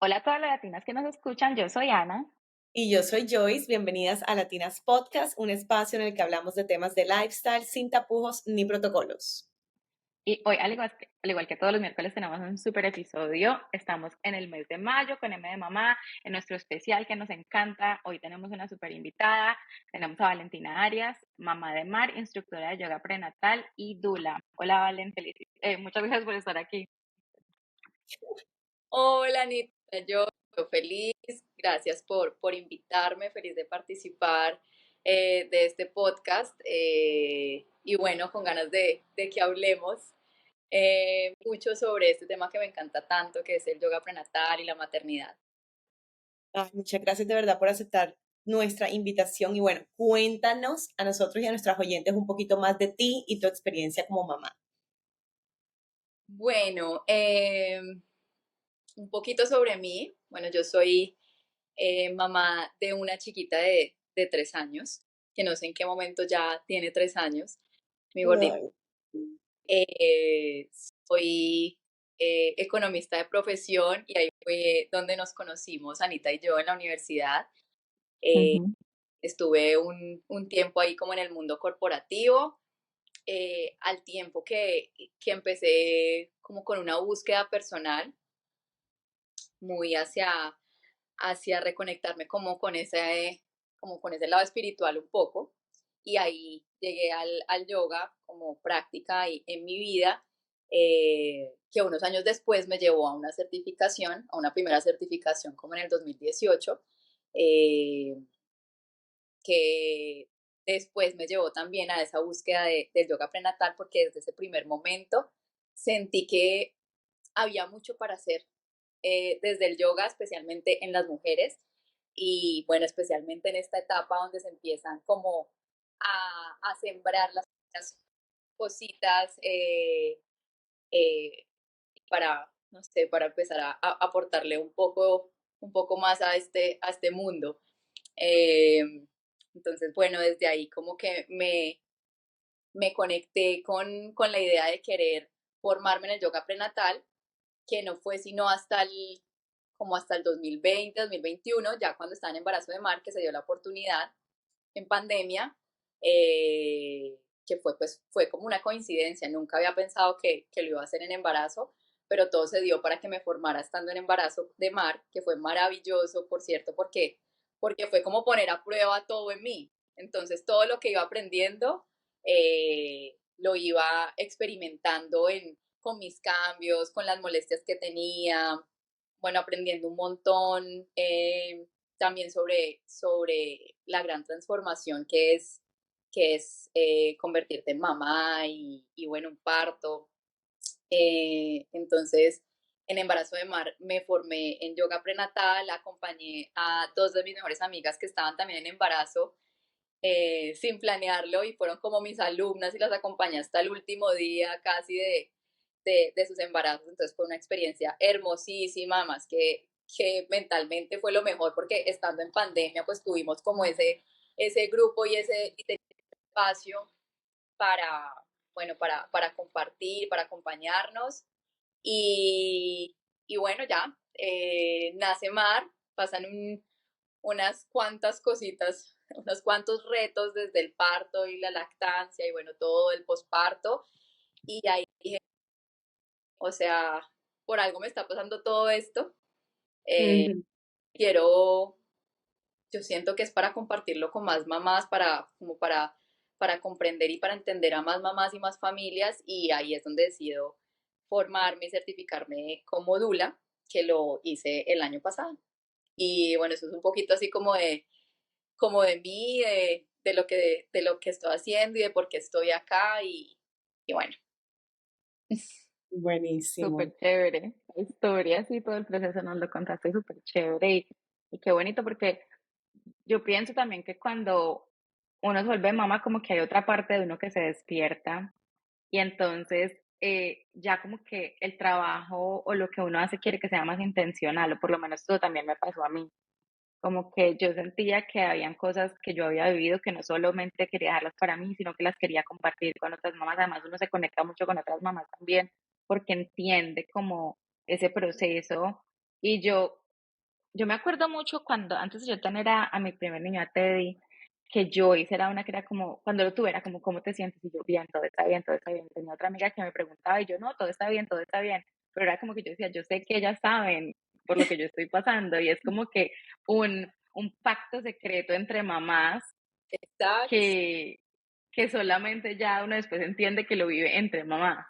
Hola a todas las latinas que nos escuchan, yo soy Ana Y yo soy Joyce, bienvenidas a Latinas Podcast, un espacio en el que hablamos de temas de lifestyle sin tapujos ni protocolos. y hoy, al igual que todos los miércoles, tenemos un super episodio. Estamos en el mes de mayo con M de Mamá, en nuestro especial que nos encanta. Hoy tenemos una super invitada, tenemos a Valentina Arias, mamá de Mar, instructora de yoga prenatal y Dula. Hola Valen, muchas gracias por estar aquí. Hola Anita, yo feliz, gracias por invitarme, feliz de participar de este podcast y bueno, con ganas de que hablemos mucho sobre este tema que me encanta tanto, que es el yoga prenatal y la maternidad. Ay, muchas gracias de verdad por aceptar nuestra invitación y bueno, cuéntanos a nosotros y a nuestras oyentes un poquito más de ti y tu experiencia como mamá. Bueno, un poquito sobre mí. Bueno, yo soy mamá de una chiquita de 3 años, que no sé en qué momento ya tiene 3 años, mi gordita. Ay, Eh, Soy economista de profesión y ahí fue donde nos conocimos, Anita y yo, en la universidad. Eh, Ujú. Estuve un tiempo ahí como en el mundo corporativo, al tiempo que empecé como con una búsqueda personal, muy hacia reconectarme como con ese lado espiritual un poco. Y ahí llegué al yoga como práctica en mi vida, que unos años después me llevó a una certificación, a una primera certificación como en el 2018, eh, que después me llevó también a esa búsqueda del yoga prenatal, porque desde ese primer momento sentí que había mucho para hacer desde el yoga, especialmente en las mujeres, y bueno, especialmente en esta etapa donde se empiezan como a sembrar las cositas eh, para, no sé, para empezar a aportarle un poco más a este mundo. Eh, entonces, bueno, desde ahí como que me conecté con la idea de querer formarme en el yoga prenatal, que no fue sino como hasta el 2020, 2021, ya cuando estaba en embarazo de Mar, que se dio la oportunidad en pandemia, que fue como una coincidencia, nunca había pensado que lo iba a hacer en embarazo, pero todo se dio para que me formara estando en embarazo de Mar, que fue maravilloso, por cierto, porque fue como poner a prueba todo en mí. Entonces, todo lo que iba aprendiendo, lo iba experimentando con mis cambios, con las molestias que tenía, bueno, aprendiendo un montón también sobre la gran transformación que es convertirte en mamá y bueno, un parto. Entonces, en embarazo de Mar me formé en yoga prenatal, acompañé a dos de mis mejores amigas que estaban también en embarazo sin planearlo y fueron como mis alumnas y las acompañé hasta el último día casi de sus embarazos. Entonces fue una experiencia hermosísima, más que mentalmente fue lo mejor porque estando en pandemia pues tuvimos como ese grupo y ese espacio para, bueno, para compartir, para acompañarnos y bueno, ya, nace Mar, pasan unas cuantas cositas, unos cuantos retos desde el parto y la lactancia y bueno, todo el posparto. Y ahí dije, o sea, por algo me está pasando todo esto. eh, ujú. quiero, yo siento que es para compartirlo con más mamás, para comprender y para entender a más mamás y más familias. Y ahí es donde decido formarme y certificarme como Dula, que lo hice el año pasado. Y bueno, eso es un poquito así como de mí, de lo que estoy haciendo y de por qué estoy acá y bueno. Buenísimo. Súper chévere. La historia, sí, todo el proceso nos lo contaste súper chévere y qué bonito porque yo pienso también que cuando uno se vuelve mamá, como que hay otra parte de uno que se despierta y entonces ya como que el trabajo o lo que uno hace quiere que sea más intencional, o por lo menos eso también me pasó a mí. Como que yo sentía que habían cosas que yo había vivido que no solamente quería dejarlas para mí, sino que las quería compartir con otras mamás. Además, uno se conecta mucho con otras mamás también porque entiende como ese proceso. Y yo yo me acuerdo mucho cuando antes de yo tener a mi primer niño, a Teddy, que Joyce era una que era como, cuando lo tuve era como, ¿cómo te sientes? Y yo, bien, todo está bien, todo está bien. Tenía otra amiga que me preguntaba y yo, no, todo está bien, todo está bien. Pero era como que yo decía, yo sé que ellas saben por lo que yo estoy pasando y es como que un pacto secreto entre mamás Exacto. que, que solamente ya uno después entiende que lo vive entre mamás.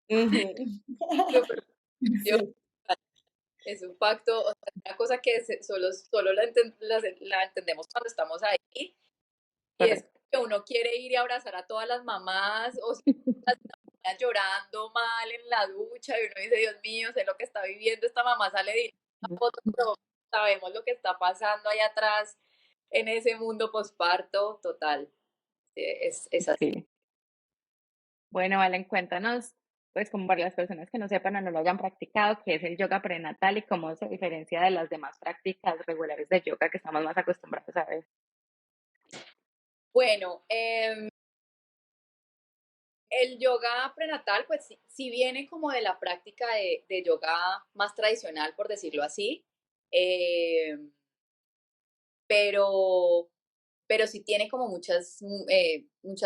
Ujú. Súper precioso. Sí, Es un pacto, o sea, una cosa que solo la entendemos cuando estamos ahí, y es Correcto. que uno quiere ir y abrazar a todas las mamás, o si las niñas llorando mal en la ducha, y uno dice, Dios mío, sé lo que está viviendo esta mamá, sale de una foto, pero sabemos lo que está pasando allá atrás en ese mundo posparto, total. Es así. Sí. Bueno, Valen, cuéntanos, pues como para las personas que no sepan o no lo hayan practicado, qué es el yoga prenatal y cómo se diferencia de las demás prácticas regulares de yoga que estamos más acostumbrados a ver. Bueno, el yoga prenatal, pues sí viene como de la práctica de yoga más tradicional, por decirlo así, eh, pero, pero sí tiene como muchas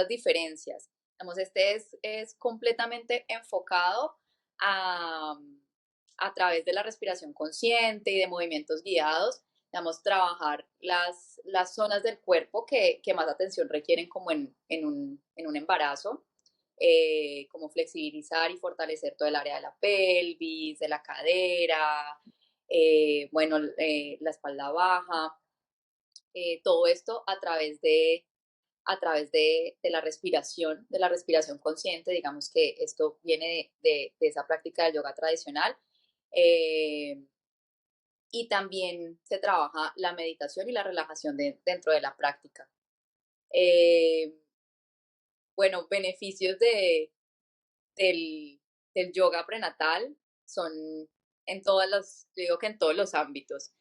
diferencias. Digamos, este es completamente enfocado a, a través de la respiración consciente y de movimientos guiados, digamos, trabajar las zonas del cuerpo que más atención requieren como en un embarazo, como flexibilizar y fortalecer todo el área de la pelvis, de la cadera, bueno, la espalda baja, todo esto a través de de la respiración consciente, digamos que esto viene de esa práctica del yoga tradicional. eh, y también se trabaja la meditación y la relajación dentro de la práctica. Eh, bueno, beneficios del, del yoga prenatal son yo digo que en todos los ámbitos.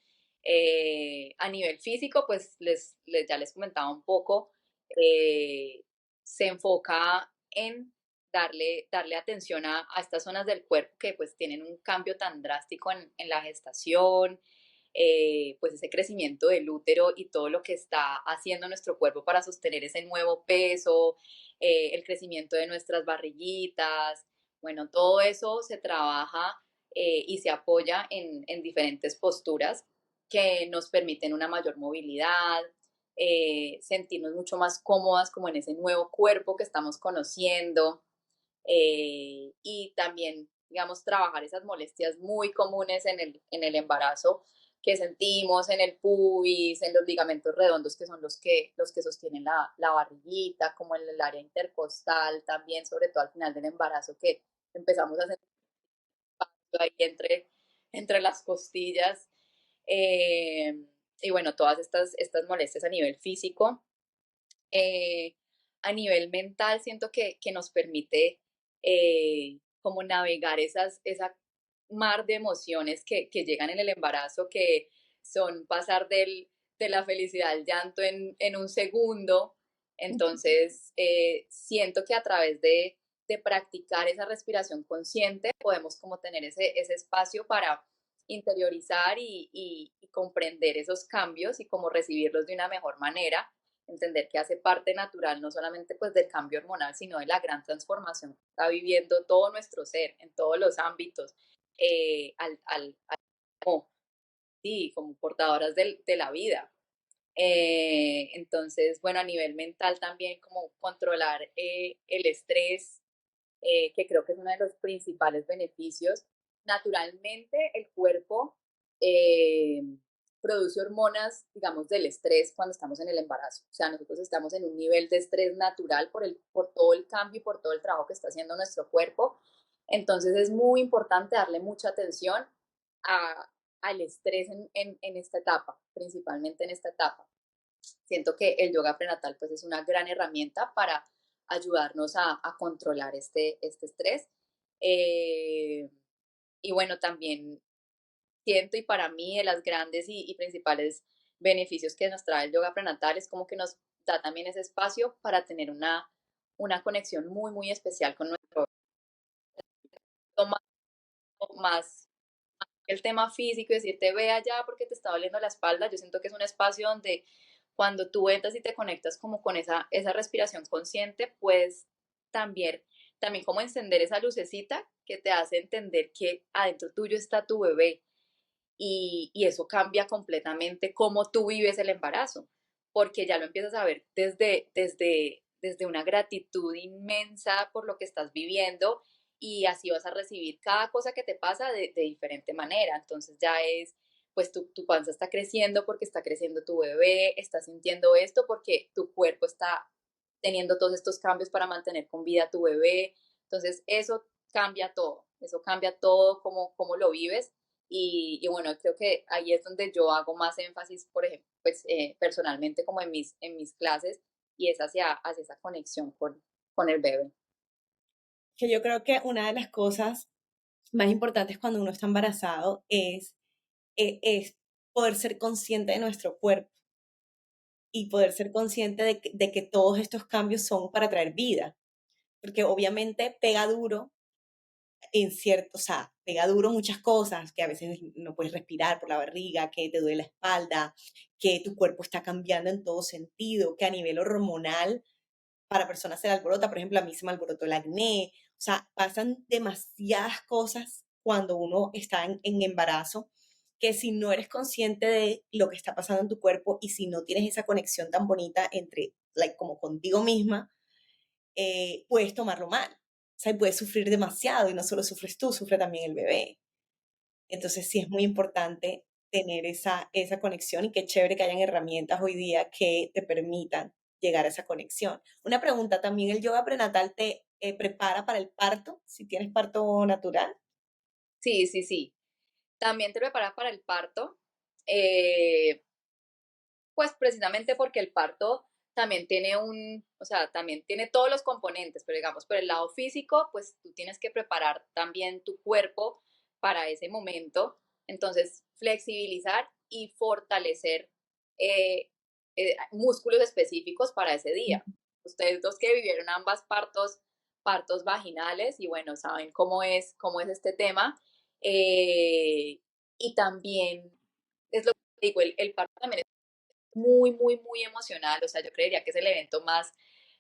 A nivel físico, pues ya les comentaba un poco, eh, se enfoca en darle atención a estas zonas del cuerpo que pues tienen un cambio tan drástico en la gestación, pues ese crecimiento del útero y todo lo que está haciendo nuestro cuerpo para sostener ese nuevo peso, el crecimiento de nuestras barriguitas, bueno, todo eso se trabaja y se apoya en diferentes posturas que nos permiten una mayor movilidad, sentirnos mucho más cómodas como en ese nuevo cuerpo que estamos conociendo, y también, digamos, trabajar esas molestias muy comunes en el embarazo que sentimos en el pubis, en los ligamentos redondos que son los que sostienen la barriguita, como en el área intercostal también, sobre todo al final del embarazo que empezamos a sentir ahí entre las costillas. eh, y bueno, todas estas molestias a nivel físico. eh, a nivel mental siento que nos permite como navegar esa mar de emociones que llegan en el embarazo, que son pasar de la felicidad al llanto en un segundo. Entonces, siento que a través de practicar esa respiración consciente podemos como tener ese espacio para interiorizar y comprender esos cambios y como recibirlos de una mejor manera, entender que hace parte natural no solamente pues del cambio hormonal, sino de la gran transformación que está viviendo todo nuestro ser en todos los ámbitos, como, sí, como portadoras de la vida. Entonces, bueno, a nivel mental también como controlar el estrés, que creo que es uno de los principales beneficios. Naturalmente, el cuerpo eh, produce hormonas, digamos, del estrés cuando estamos en el embarazo. O sea, nosotros estamos en un nivel de estrés natural por todo el cambio y por todo el trabajo que está haciendo nuestro cuerpo. Entonces, es muy importante darle mucha atención a, al estrés en esta etapa, principalmente en esta etapa. Siento que el yoga prenatal pues es una gran herramienta para ayudarnos a controlar este estrés. Eh, y bueno, también siento y para mí de las grandes y principales beneficios que nos trae el yoga prenatal es como que nos da también ese espacio para tener una conexión muy, muy especial con nuestro más, más el tema físico y decirte ve allá porque te está doliendo la espalda, yo siento que es un espacio donde cuando tú entras y te conectas como con esa respiración consciente, puedes también, también como encender esa lucecita que te hace entender que adentro tuyo está tu bebé y eso cambia completamente cómo tú vives el embarazo, porque ya lo empiezas a ver desde una gratitud inmensa por lo que estás viviendo y así vas a recibir cada cosa que te pasa de diferente manera. Entonces ya es, pues tu panza está creciendo porque está creciendo tu bebé, estás sintiendo esto porque tu cuerpo está teniendo todos estos cambios para mantener con vida a tu bebé. Entonces eso cambia todo cómo lo vives y bueno, creo que ahí es donde yo hago más énfasis, por ejemplo, pues personalmente como en mis clases, y es hacia esa conexión con el bebé. Que yo creo que una de las cosas más importantes cuando uno está embarazado es poder ser consciente de nuestro cuerpo y poder ser consciente de que todos estos cambios son para traer vida, porque obviamente pega duro en cierto, o sea, pega duro muchas cosas, que a veces no puedes respirar por la barriga, que te duele la espalda, que tu cuerpo está cambiando en todo sentido, que a nivel hormonal para personas se le alborota, por ejemplo, a mí se me alborotó el acné, o sea, pasan demasiadas cosas cuando uno está en embarazo, que si no eres consciente de lo que está pasando en tu cuerpo y si no tienes esa conexión tan bonita entre, like, como contigo misma, puedes tomarlo mal. O sea, y puedes sufrir demasiado y no solo sufres tú, sufre también el bebé. Entonces sí es muy importante tener esa conexión y qué chévere que hayan herramientas hoy día que te permitan llegar a esa conexión. Una pregunta, ¿también el yoga prenatal te prepara para el parto, si tienes parto natural? Sí, sí, sí. También te preparas para el parto, eh, pues precisamente porque el parto también tiene o sea, también tiene todos los componentes, pero digamos, por el lado físico, pues tú tienes que preparar también tu cuerpo para ese momento. Entonces, flexibilizar y fortalecer músculos específicos para ese día. Ustedes dos que vivieron ambas partos vaginales y bueno, saben cómo es este tema. Eh, y también es lo que digo, el parto también muy, muy, muy emocional. O sea, yo creería que es el evento más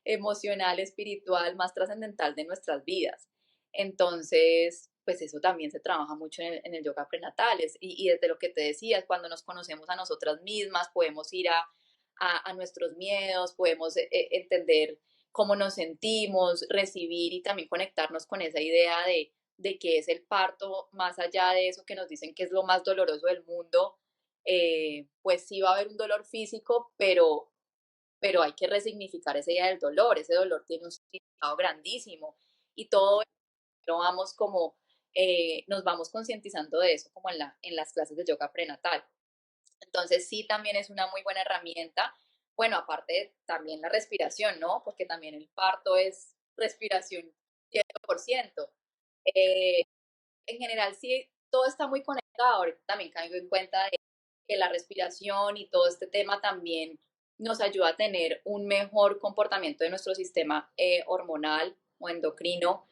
emocional, espiritual, más trascendental de nuestras vidas. Entonces, pues eso también se trabaja mucho en el yoga prenatales. Y desde lo que te decías, cuando nos conocemos a nosotras mismas, podemos ir a nuestros miedos, podemos entender cómo nos sentimos, recibir y también conectarnos con esa idea de qué es el parto, más allá de eso que nos dicen que es lo más doloroso del mundo. Pues sí va a haber un dolor físico, pero hay que resignificar esa idea del dolor. Ese dolor tiene un significado grandísimo y todo lo vamos como, nos vamos concientizando de eso como en las clases de yoga prenatal. Entonces sí, también es una muy buena herramienta. Bueno, aparte también la respiración, ¿no? Porque también el parto es respiración 100%. Eh, en general sí, todo está muy conectado. Ahorita también caigo en cuenta de que la respiración y todo este tema también nos ayuda a tener un mejor comportamiento de nuestro sistema hormonal o endocrino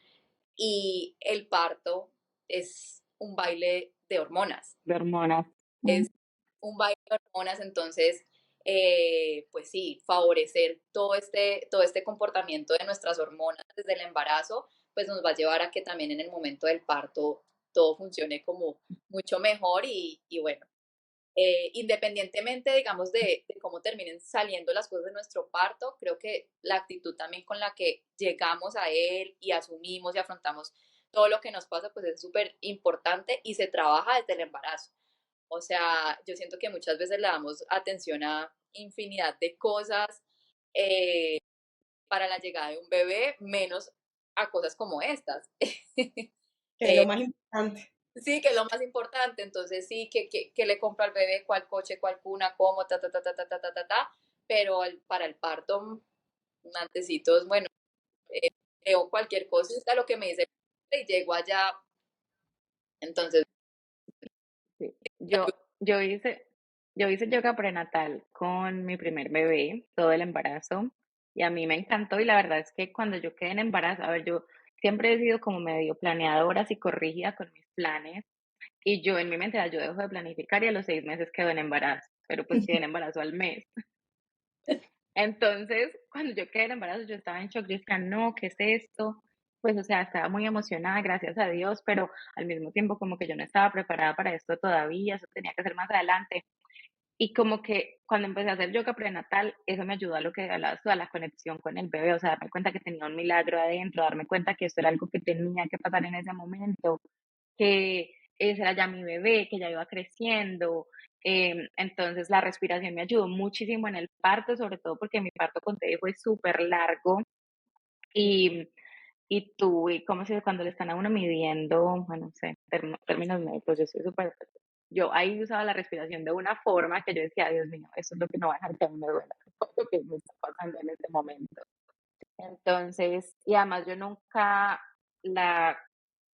y el parto es un baile de hormonas, De hormonas. es un baile de hormonas, entonces, pues sí, favorecer todo este comportamiento de nuestras hormonas desde el embarazo, pues nos va a llevar a que también en el momento del parto todo funcione como mucho mejor y bueno, independientemente, digamos, de cómo terminen saliendo las cosas de nuestro parto, creo que la actitud también con la que llegamos a él y asumimos y afrontamos todo lo que nos pasa, pues es súper importante y se trabaja desde el embarazo. O sea, yo siento que muchas veces le damos atención a infinidad de cosas para la llegada de un bebé, menos a cosas como estas. Que es lo más importante. Sí, que es lo más importante. Entonces, sí, que le compro al bebé, cuál coche, cuál cuna, cómo, ta, ta, ta, ta, ta, ta, ta, ta, ta. Pero para el parto, antecitos, bueno, veo cualquier cosa, es lo que me dice y llego allá. Entonces, Sí. Yo hice yoga prenatal con mi primer bebé, todo el embarazo, y a mí me encantó. Y la verdad es que cuando yo quedé en embarazo, a ver, yo siempre he sido como medio planeadora, psicorrígida con mis planes. Y yo en mi mente, yo dejo de planificar y a los 6 meses quedo en embarazo, pero pues quedé en embarazo al mes. Entonces, cuando yo quedé en embarazo, yo estaba en shock, yo decía, no, ¿qué es esto? Pues, o sea, estaba muy emocionada, gracias a Dios, pero al mismo tiempo como que yo no estaba preparada para esto todavía, eso tenía que ser más adelante. Y como que cuando empecé a hacer yoga prenatal, eso me ayudó a lo que hablabas tú, a la conexión con el bebé, o sea, darme cuenta que tenía un milagro adentro, darme cuenta que esto era algo que tenía que pasar en ese momento, que ese era ya mi bebé, que ya iba creciendo. Entonces la respiración me ayudó muchísimo en el parto, sobre todo porque mi parto con Teddy fue súper largo y, y tuve, ¿cómo se dice? Cuando le están a uno midiendo, bueno, no sé, términos médicos, yo soy súper, yo ahí usaba la respiración de una forma que yo decía, Dios mío, eso es lo que no va a dejar que a mí me duela, lo que me está pasando en este momento. Entonces, y además yo nunca, la,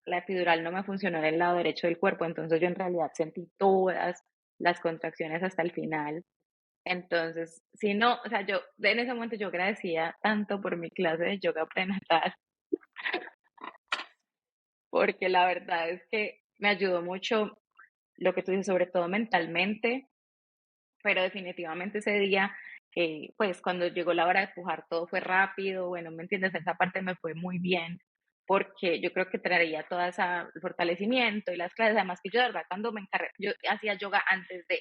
la epidural no me funcionó en el lado derecho del cuerpo, entonces yo en realidad sentí todas las contracciones hasta el final. Entonces, si no, o sea, yo en ese momento yo agradecía tanto por mi clase de yoga prenatal, porque la verdad es que me ayudó mucho lo que tú dices, sobre todo mentalmente, pero definitivamente ese día, pues cuando llegó la hora de pujar todo fue rápido, bueno, ¿me entiendes? Esa parte me fue muy bien, porque yo creo que traería todo ese fortalecimiento y las clases, además que yo de verdad cuando me encargué, yo hacía yoga antes de,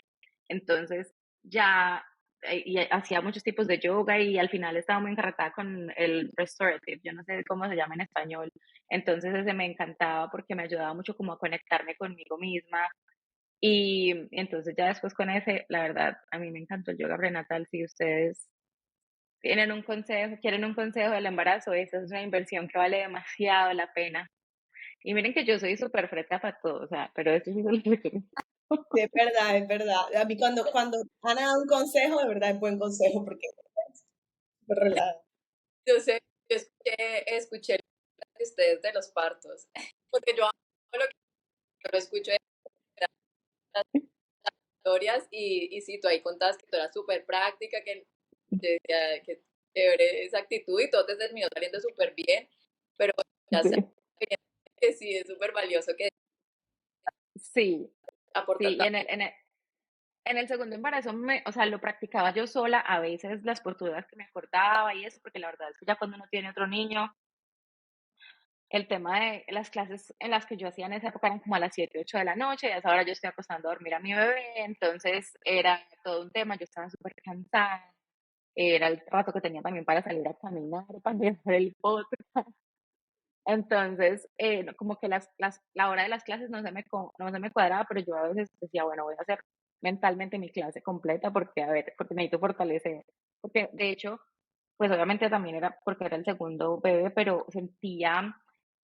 entonces ya y hacía muchos tipos de yoga y al final estaba muy encarretada con el restorative, yo no sé cómo se llama en español, entonces ese me encantaba porque me ayudaba mucho como a conectarme conmigo misma, y entonces ya después con ese, la verdad, a mí me encantó el yoga prenatal. Si ustedes tienen un consejo, quieren un consejo del embarazo, esa es una inversión que vale demasiado la pena. Y miren que yo soy súper freta para todo, o sea, pero esto sí se lo recomiendo. Sí, es verdad, es verdad. A mí cuando Ana da un consejo, de verdad es buen consejo, porque es súper relajado. Yo sé, yo escuché de ustedes de los partos, porque yo amo lo que yo lo escucho de las historias y sí, tú ahí contabas que tú eras súper práctica, que yo decía que chévere esa actitud y todo te terminó saliendo súper bien, pero ya sé Sí, que sí es súper valioso que sí, aporta sí. Y tanto. en el segundo embarazo, o sea, lo practicaba yo sola, a veces las posturas que me acordaba y eso, porque la verdad es que ya cuando uno tiene otro niño, el tema de las clases en las que yo hacía en esa época eran como a las 7 8 de la noche, y a esa hora yo estoy acostando a dormir a mi bebé, entonces era todo un tema, yo estaba súper cansada, era el rato que tenía también para salir a caminar, para mirar el podcast, entonces como que la hora de las clases no se me cuadraba, pero yo a veces decía, bueno, voy a hacer mentalmente mi clase completa porque, a ver, porque necesito fortalecer, porque de hecho pues obviamente también era porque era el segundo bebé, pero sentía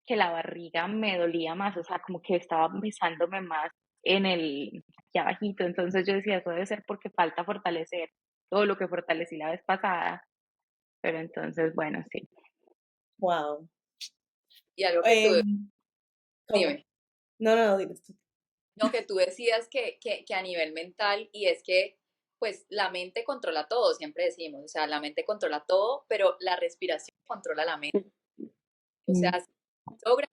que la barriga me dolía más, o sea, como que estaba pisándome más en aquí abajito. Entonces yo decía, eso debe ser porque falta fortalecer todo lo que fortalecí la vez pasada. Pero entonces, bueno, sí. Wow. Y algo que tú, ¿Cómo? dime, No, no, no, diles tú. no, que tú decías que a nivel mental, y es que pues la mente controla todo, siempre decimos, o sea, la mente controla todo, pero la respiración controla la mente. O sea, Mm, si logra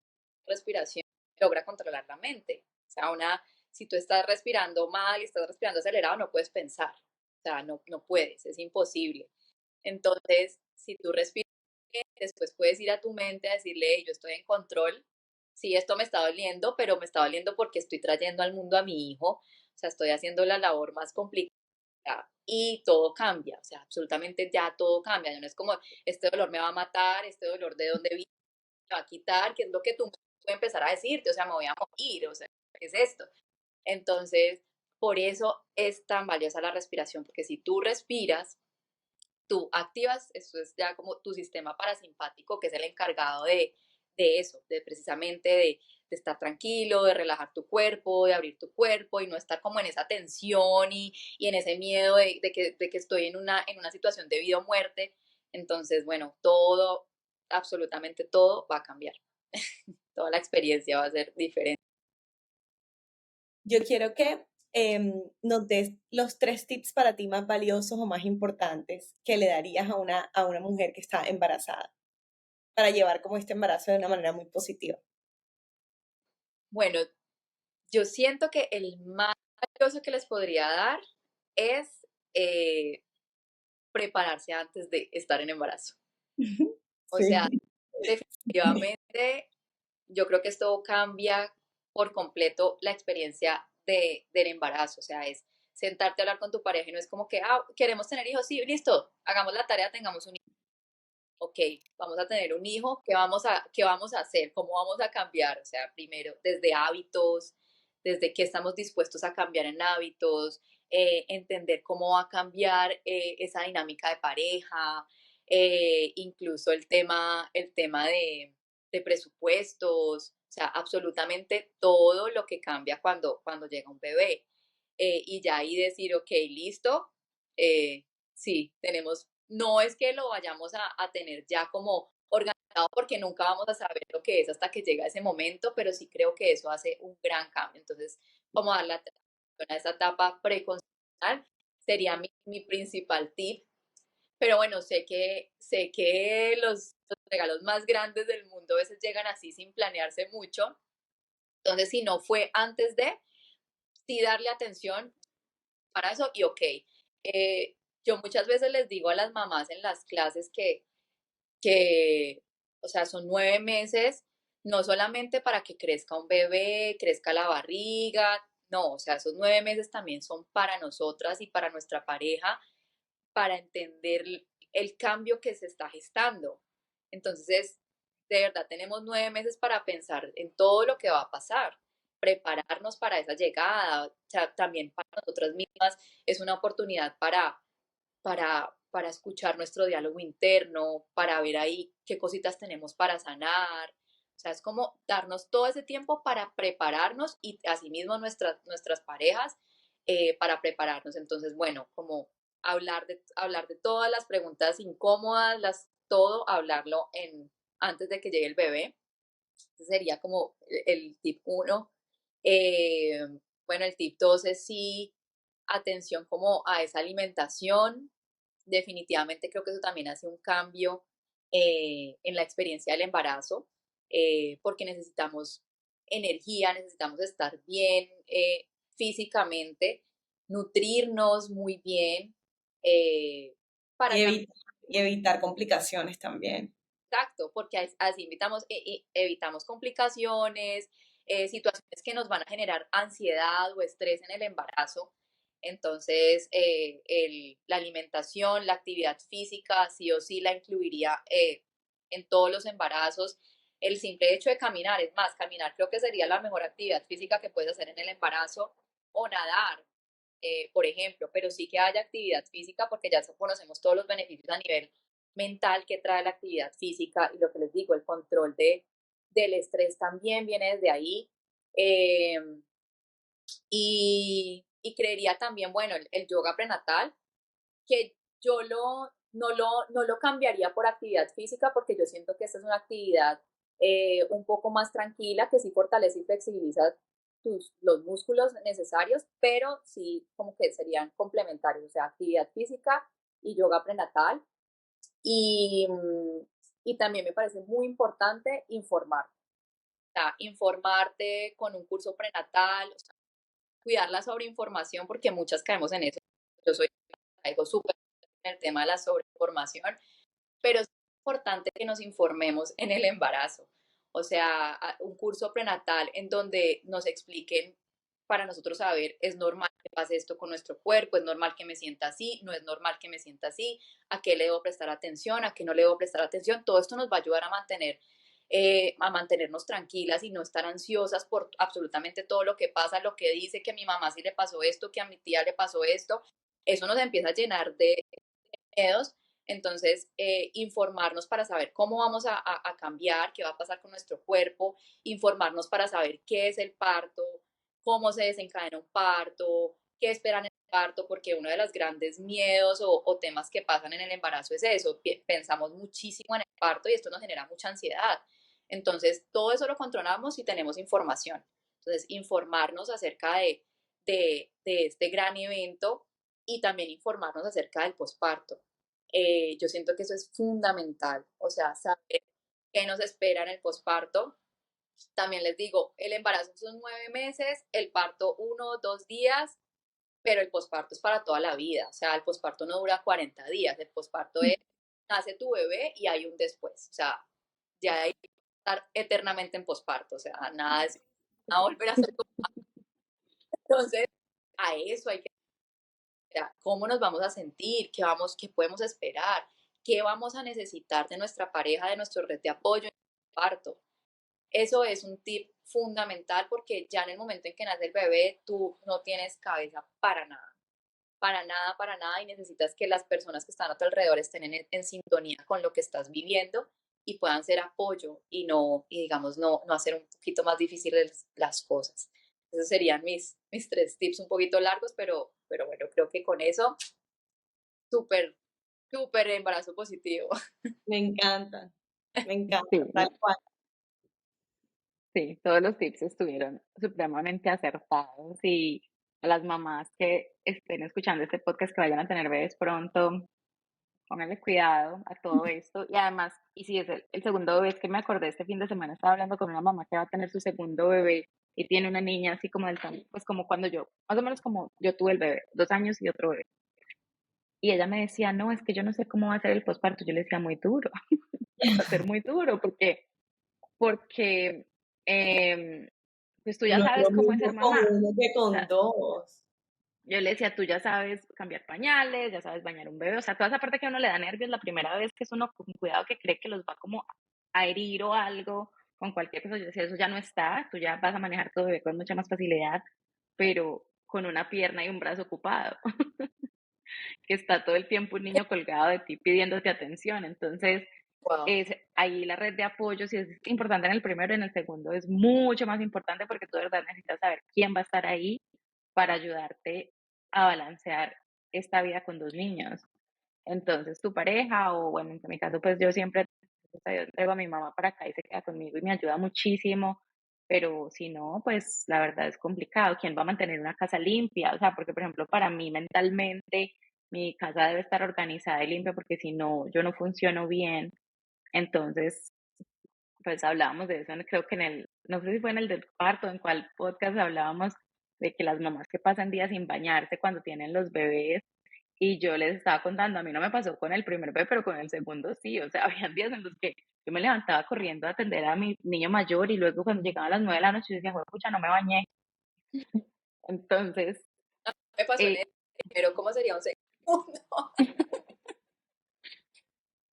respiración, logra controlar la mente. O sea, si tú estás respirando mal y estás respirando acelerado, no puedes pensar. O sea, no puedes, es imposible. Entonces, si tú respiras bien, después puedes ir a tu mente a decirle, "Hey, yo estoy en control, sí, esto me está doliendo, pero me está doliendo porque estoy trayendo al mundo a mi hijo, o sea, estoy haciendo la labor más complicada y todo cambia, o sea, absolutamente ya todo cambia, no es como, este dolor me va a matar, este dolor de dónde viene, me va a quitar, que es lo que tú puedes empezar a decirte, o sea, me voy a morir, o sea, ¿qué es esto? Entonces, por eso es tan valiosa la respiración, porque si tú respiras, tú activas, eso es ya como tu sistema parasimpático, que es el encargado de eso, de precisamente de estar tranquilo, de relajar tu cuerpo, de abrir tu cuerpo y no estar como en esa tensión y en ese miedo de que estoy en una situación de vida o muerte. Entonces, bueno, todo, absolutamente todo va a cambiar. Toda la experiencia va a ser diferente. Yo quiero que nos des los 3 tips para ti más valiosos o más importantes que le darías a una mujer que está embarazada para llevar como este embarazo de una manera muy positiva. Bueno, yo siento que el más valioso que les podría dar es prepararse antes de estar en embarazo. O sea, Sí. definitivamente yo creo que esto cambia por completo la experiencia del embarazo. O sea, es sentarte a hablar con tu pareja y no es como que, queremos tener hijos, sí, listo, hagamos la tarea, tengamos un hijo. Ok, vamos a tener un hijo, qué vamos a hacer? ¿Cómo vamos a cambiar? O sea, primero, desde hábitos, desde qué estamos dispuestos a cambiar en hábitos, entender cómo va a cambiar esa dinámica de pareja, incluso el tema de presupuestos, o sea, absolutamente todo lo que cambia cuando llega un bebé. Y ya ahí decir, ok, listo, sí, no es que lo vayamos a tener ya como organizado porque nunca vamos a saber lo que es hasta que llega ese momento, pero sí creo que eso hace un gran cambio. Entonces, como dar la atención a esa etapa preconcepcional sería mi principal tip. Pero bueno, sé que los regalos más grandes del mundo a veces llegan así sin planearse mucho. Entonces, si no fue antes de, sí darle atención para eso y ok. Eh, yo muchas veces les digo a las mamás en las clases que, o sea, son 9 meses, no solamente para que crezca un bebé, crezca la barriga, no, o sea, esos 9 meses también son para nosotras y para nuestra pareja, para entender el cambio que se está gestando. Entonces, de verdad, tenemos 9 meses para pensar en todo lo que va a pasar, prepararnos para esa llegada, o sea, también para nosotras mismas es una oportunidad para escuchar nuestro diálogo interno, para ver ahí qué cositas tenemos para sanar. O sea, es como darnos todo ese tiempo para prepararnos y asimismo nuestras parejas para prepararnos. Entonces, bueno, como hablar de todas las preguntas incómodas, todo hablarlo antes de que llegue el bebé. Ese sería como el tip uno. Eh, bueno, el tip 2 es sí, atención como a esa alimentación. Definitivamente creo que eso también hace un cambio en la experiencia del embarazo, porque necesitamos energía, necesitamos estar bien físicamente, nutrirnos muy bien, eh, Y para también. evitar complicaciones también. Exacto, porque así evitamos complicaciones, situaciones que nos van a generar ansiedad o estrés en el embarazo. Entonces, la alimentación, la actividad física, sí o sí la incluiría en todos los embarazos. El simple hecho de caminar, es más, caminar creo que sería la mejor actividad física que puedes hacer en el embarazo o nadar, por ejemplo, pero sí que haya actividad física porque ya conocemos todos los beneficios a nivel mental que trae la actividad física y lo que les digo, el control del estrés también viene desde ahí. Eh, y creería también, bueno, el yoga prenatal, que yo no lo cambiaría por actividad física porque yo siento que esta es una actividad un poco más tranquila, que sí fortalece y flexibiliza los músculos necesarios, pero sí como que serían complementarios, o sea, actividad física y yoga prenatal. Y, y también me parece muy importante informarte, o sea, informarte con un curso prenatal, o sea, cuidar la sobreinformación porque muchas caemos en eso. Yo soy algo súper en el tema de la sobreinformación, pero es importante que nos informemos en el embarazo. O sea, un curso prenatal en donde nos expliquen para nosotros saber, es normal que pase esto con nuestro cuerpo, es normal que me sienta así, no es normal que me sienta así, a qué le debo prestar atención, a qué no le debo prestar atención. Todo esto nos va a ayudar a mantenernos tranquilas y no estar ansiosas por absolutamente todo lo que pasa, lo que dice que a mi mamá sí le pasó esto, que a mi tía le pasó esto. Eso nos empieza a llenar de miedos. Entonces, informarnos para saber cómo vamos a cambiar, qué va a pasar con nuestro cuerpo, informarnos para saber qué es el parto, cómo se desencadena un parto, qué esperan en el parto, porque uno de los grandes miedos o temas que pasan en el embarazo es eso, pensamos muchísimo en el parto y esto nos genera mucha ansiedad. Entonces, todo eso lo controlamos si tenemos información. Entonces, informarnos acerca de este gran evento y también informarnos acerca del posparto. Yo siento que eso es fundamental, o sea, saber qué nos espera en el posparto también les digo, el embarazo son 9 meses, el parto 1 o 2 días, pero el posparto es para toda la vida. O sea, el posparto no dura 40 días, el posparto es, nace tu bebé y hay un después. O sea, ya hay que estar eternamente en posparto, o sea, nada es a volver a ser. Entonces, a eso hay que, cómo nos vamos a sentir, qué podemos esperar, qué vamos a necesitar de nuestra pareja, de nuestro red de apoyo en el parto. Eso es un tip fundamental porque ya en el momento en que nace el bebé, tú no tienes cabeza para nada, y necesitas que las personas que están a tu alrededor estén en sintonía con lo que estás viviendo y puedan ser apoyo y no, y digamos, no hacer un poquito más difíciles las cosas. Esos serían mis 3 tips un poquito largos, pero bueno, creo que con eso, súper, súper embarazo positivo. Me encanta, Sí, tal cual. sí, todos los tips estuvieron supremamente acertados y a las mamás que estén escuchando este podcast que vayan a tener bebés pronto, pónganle cuidado a todo esto. Y además, y si es el segundo bebé, es que me acordé este fin de semana, estaba hablando con una mamá que va a tener su segundo bebé y tiene una niña así como del tamaño, pues como cuando yo, más o menos como yo tuve el bebé, 2 años y otro bebé. Y ella me decía, no, es que yo no sé cómo va a ser el posparto. Yo le decía, muy duro, va a ser muy duro porque pues tú ya No es sabes lo cómo es ser mismo con mamá. uno que O con sea, dos. yo le decía, tú ya sabes cambiar pañales, ya sabes bañar un bebé, o sea, toda esa parte que a uno le da nervios la primera vez que es uno con cuidado que cree que los va como a herir o algo, con cualquier cosa, yo decía, eso ya no está, tú ya vas a manejar tu bebé con mucha más facilidad, pero con una pierna y un brazo ocupado, que está todo el tiempo un niño colgado de ti pidiéndote atención, entonces Wow. es ahí la red de apoyo, si es importante en el primero, en el segundo es mucho más importante porque tú de verdad necesitas saber quién va a estar ahí para ayudarte a balancear esta vida con 2 niños. Entonces, tu pareja, o bueno, en mi caso, pues yo siempre gracias a Dios, traigo a mi mamá para acá y se queda conmigo y me ayuda muchísimo, pero si no, pues la verdad es complicado. ¿Quién va a mantener una casa limpia? O sea, porque por ejemplo, para mí mentalmente, mi casa debe estar organizada y limpia porque si no, yo no funciono bien. Entonces, pues hablábamos de eso, creo que no sé si fue en el del parto, en cuál podcast hablábamos de que las mamás que pasan días sin bañarse cuando tienen los bebés, y yo les estaba contando, a mí no me pasó con el primer bebé, pero con el segundo sí, o sea, habían días en los que yo me levantaba corriendo a atender a mi niño mayor y luego cuando llegaban las 9 de la noche yo decía, pucha, no me bañé. Entonces, Me pasó en eh, el primero, ¿cómo sería un segundo?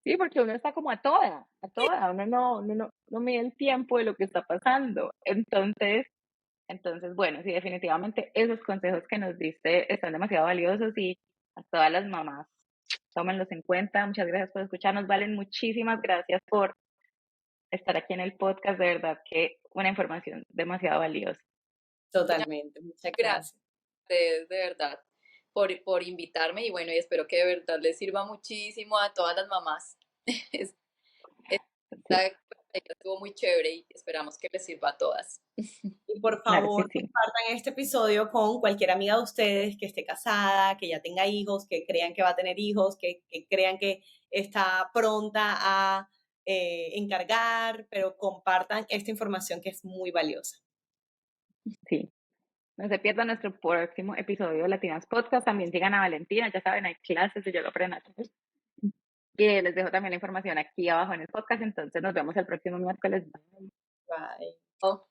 sí, porque uno está como a toda, uno no mide el tiempo de lo que está pasando. Entonces, bueno, sí, definitivamente esos consejos que nos diste están demasiado valiosos y a todas las mamás, tómenlos en cuenta. Muchas gracias por escucharnos, Valen. Muchísimas gracias por estar aquí en el podcast. De verdad que una información demasiado valiosa. Totalmente, muchas Gracias gracias. a ustedes, de verdad, por invitarme y bueno, y espero que de verdad les sirva muchísimo a todas las mamás. Es- Sí, Esta estuvo muy chévere y esperamos que les sirva a todas. Y por claro que favor, sí. compartan este episodio con cualquier amiga de ustedes que esté casada, que ya tenga hijos, que crean que va a tener hijos, que crean que está pronta a encargar, pero compartan esta información que es muy valiosa. Sí. No se pierdan nuestro próximo episodio de Latinas Podcast. También sigan a Valentina, ya saben, hay clases de yoga prenatal. Y les dejo también la información aquí abajo en el podcast. Entonces nos vemos el próximo miércoles. Bye. Bye. Oh.